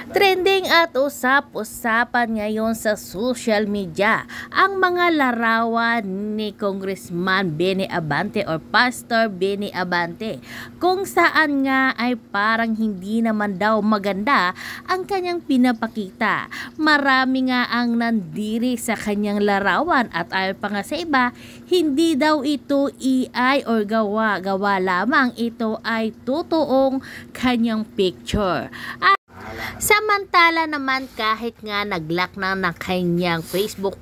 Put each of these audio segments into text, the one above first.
Trending at usap-usapan ngayon sa social media ang mga larawan ni Congressman Benny Abante or Pastor Benny Abante, kung saan nga ay parang hindi naman daw maganda ang kanyang pinapakita. Marami nga ang nandiri sa kanyang larawan at ayon pa nga sa iba, hindi daw ito AI or gawa lamang, ito ay totoong kanyang picture. Samantala naman, kahit nga nag-lock na ng kanyang Facebook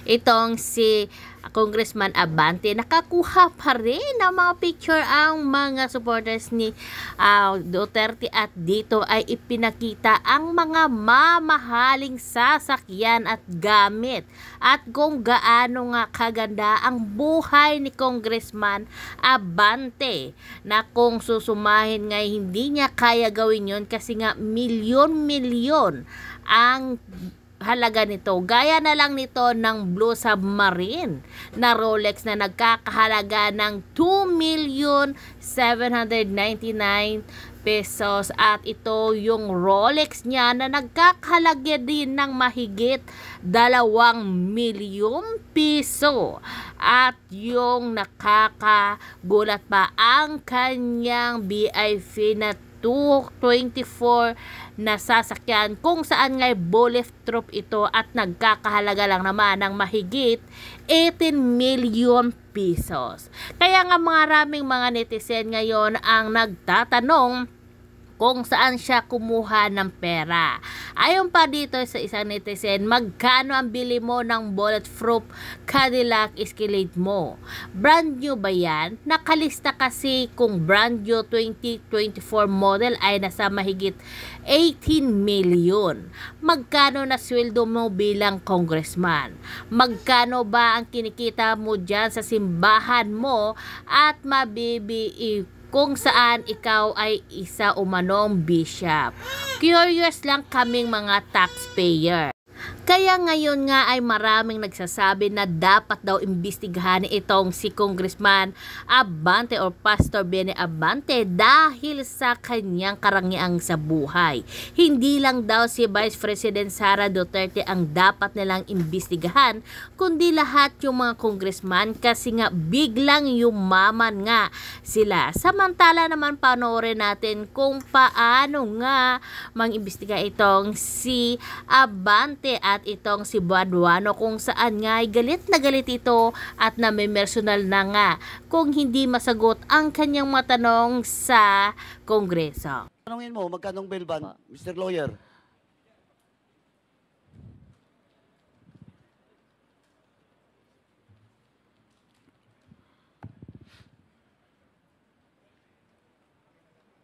itong si Congressman Abante, nakakuha pa rin ng mga picture ang mga supporters ni Duterte at dito ay ipinakita ang mga mamahaling sasakyan at gamit at kung gaano nga kaganda ang buhay ni Congressman Abante, na kung susumahin nga hindi niya kaya gawin yon kasi nga milyon-milyon ang halaga nito. Gaya na lang nito ng Blue Submarine na Rolex na nagkakahalaga ng 2,799,000 pesos at ito yung Rolex niya na nagkakahalaga din ng mahigit 2,000,000 piso. At yung nakakagulat pa, ang kanyang BIP na 224 na sasakyan kung saan ngay bulletproof ito at nagkakahalaga lang naman ng mahigit 18 million pesos. Kaya nga maraming mga netizen ngayon ang nagtatanong kung saan siya kumuha ng pera. Ayon pa dito sa isang netizen, magkano ang bili mo ng bulletproof Cadillac Escalade mo? Brand new ba yan? Nakalista kasi kung brand new 2024 model ay nasa mahigit 18 million. Magkano na sweldo mo bilang congressman? Magkano ba ang kinikita mo dyan sa simbahan mo at mabibi kung saan ikaw ay isa umanong bishop? Curious lang kaming mga taxpayer. Kaya ngayon nga ay maraming nagsasabi na dapat daw imbestigahan itong si Congressman Abante or Pastor Benny Abante dahil sa kanyang karangyang sa buhay. Hindi lang daw si Vice President Sara Duterte ang dapat nilang imbestigahan, kundi lahat yung mga congressman kasi nga biglang yumaman nga sila. Samantala naman panoorin natin kung paano nga mang-imbestiga itong si Abante at itong si Buaduano, kung saan nga ay galit na galit ito at namimersonal na nga kung hindi masagot ang kanyang matanong sa Kongreso. Tanungin mo, magkanong bail ban, Mr. Lawyer?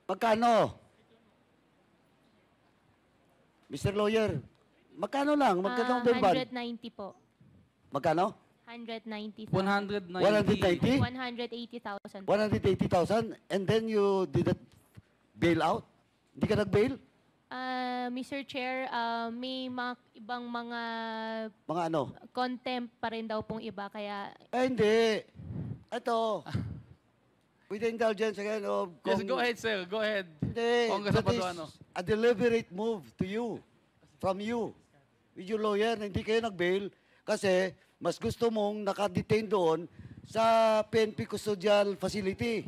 Magkano? Mr. Lawyer, magkano lang? Magkano bail ban? 190 po. Magkano? 190,000. 190? 180,000. 180,000? And then you didn't bail out? Hindi ka nag-bail? Mr. Chair, may mga ibang mga Mga ano? contempt pa rin daw pong iba, kaya Hindi. Ito. With the indulgence again of... Yes, go ahead, sir. Go ahead. Hindi. Congressman That is Paduano. a deliberate move to you. From you. With your lawyer, na hindi kayo nag-bail kasi mas gusto mong nakadetain doon sa PNP Custodial Facility.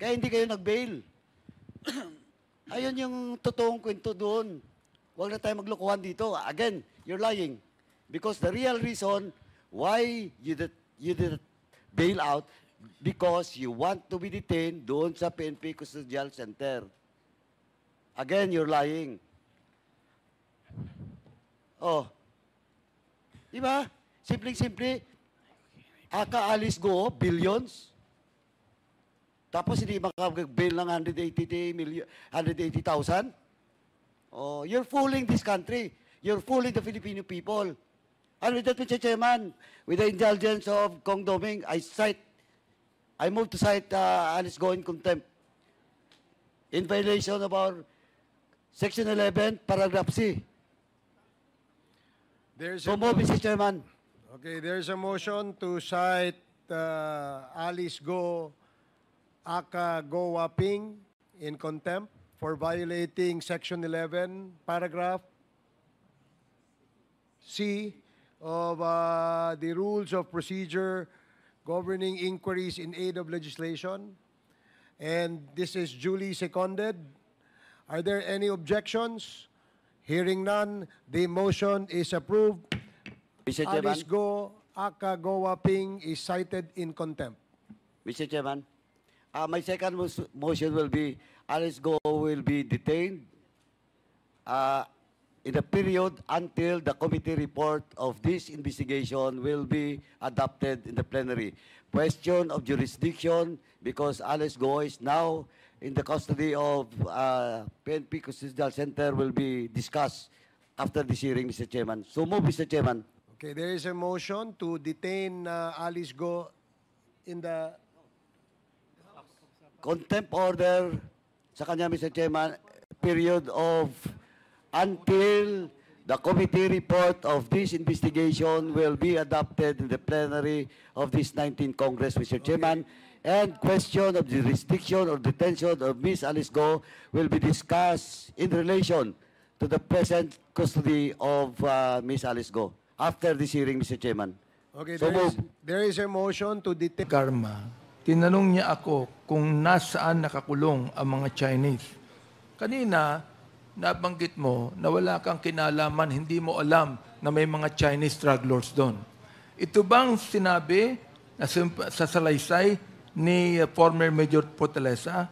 Kaya hindi kayo nag-bail. Ayun yung totoong kwento doon. Huwag na tayo maglokohan dito. Again, you're lying. Because the real reason why you did bail out because you want to be detained doon sa PNP Custodial Center. Again, you're lying. Oh. Di ba? Simpleng-simple. Aka-alis go, billions. Tapos hindi makapag-bail ng 180,000. Oh, you're fooling this country. You're fooling the Filipino people. And with that, Mr. Chairman, with the indulgence of Kong Doming, I move to cite Alice Go in contempt in violation of our Section 11, Paragraph C. So move, Mr. Chairman. Okay, there's a motion to cite Alice Go, Aka Go Waping in contempt for violating Section 11, paragraph C of the Rules of Procedure governing inquiries in aid of legislation. And this is duly seconded. Are there any objections? Hearing none, the motion is approved. Mr. Chairman, Alice Go Akagowa Ping is cited in contempt. Mr. Chairman, my second motion will be Alice Go will be detained in the period until the committee report of this investigation will be adopted in the plenary. Question of jurisdiction, because Alice Go is now in the custody of PNP Custodial Center, will be discussed after this hearing, Mr. Chairman. So move, Mr. Chairman. Okay, there is a motion to detain Alice Go in the... Contempt order sa kanya, Mr. Chairman, period of until the committee report of this investigation will be adopted in the plenary of this 19th Congress, Mr. Chairman. And question of jurisdiction or detention of Ms. Alice Go will be discussed in relation to the present custody of Ms. Alice Go after this hearing, Mr. Chairman. Okay, So there is a motion to detain... Karma, tinanong niya ako kung nasaan nakakulong ang mga Chinese. Kanina, nabanggit mo na wala kang kinalaman, hindi mo alam na may mga Chinese drug lords doon. Ito bang sinabi na sa salaysay ni former Major Fortaleza?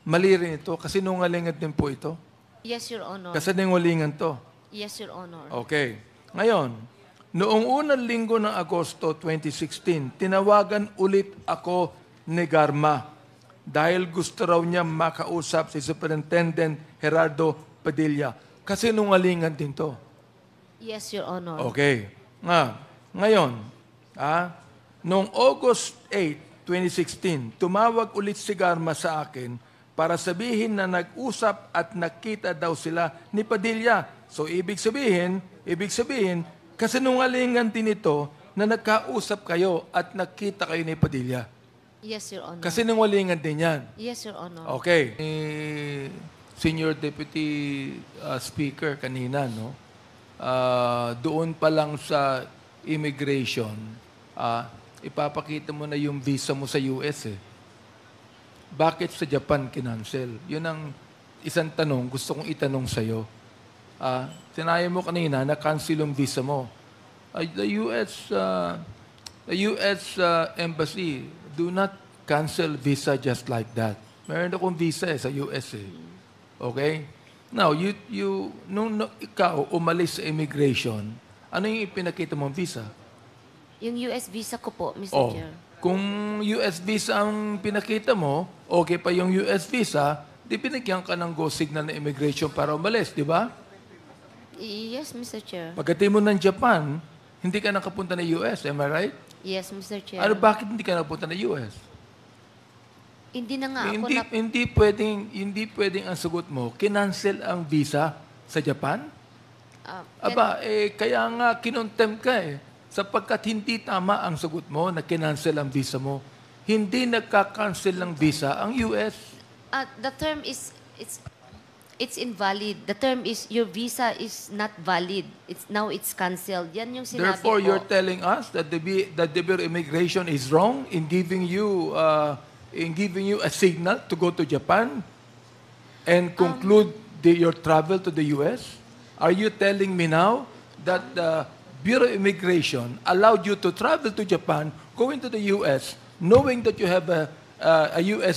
Mali rin ito, kasi nungalingan din po ito. Yes, Your Honor. Kasi nungalingan to. Yes, Your Honor. Okay. Ngayon, noong unang linggo ng Agosto 2016, tinawagan ulit ako ni Garma dahil gusto raw niya makausap si Superintendent Gerardo Padilla. Kasi nungalingan din to. Yes, Your Honor. Okay. Ngayon, noong August 8, 2016, tumawag ulit si Garma sa akin para sabihin na nag-usap at nakita daw sila ni Padilla. So, ibig sabihin, kasi nungalingan din ito na nagkausap kayo at nakita kayo ni Padilla. Yes, Your Honor. Kasi nungalingan din yan. Yes, Your Honor. Okay. Senior Deputy Speaker kanina, no? Doon pa lang sa immigration, ipapakita mo na yung visa mo sa US eh. Bakit sa Japan kinancel? Yun ang isang tanong gusto kong itanong sa'yo. Sinabi mo kanina na cancel yung visa mo. The US Embassy do not cancel visa just like that. Meron akong visa sa US eh. Okay? Now, nung ikaw umalis sa immigration, ano yung ipinakita mong visa? Yung US visa ko po, Mr. Chair. Kung US visa ang pinakita mo, okay pa yung US visa, di pinagyan ka ng go signal na immigration para umalis, di ba? Yes, Mr. Chair. Pagdating mo ng Japan, hindi ka nakapunta ng US, am I right? Yes, Mr. Chair. Ano, bakit hindi ka nakapunta ng US? Hindi na nga ako Hindi pwedeng ang sagot mo, kinancel ang visa sa Japan? Kaya nga kinontempt ka eh. Sapagkat hindi tama ang sagot mo na kinancel ang visa mo. Hindi nagka-cancel ng visa ang US. The term is, it's invalid. The term is, your visa is not valid. Now it's canceled. Yan yung sinabi Therefore, ko. you're telling us that the Bureau of Immigration is wrong in giving you a signal to go to Japan and conclude your travel to the US? Are you telling me now that the Bureau of Immigration allowed you to travel to Japan, go into the US, knowing that you have a US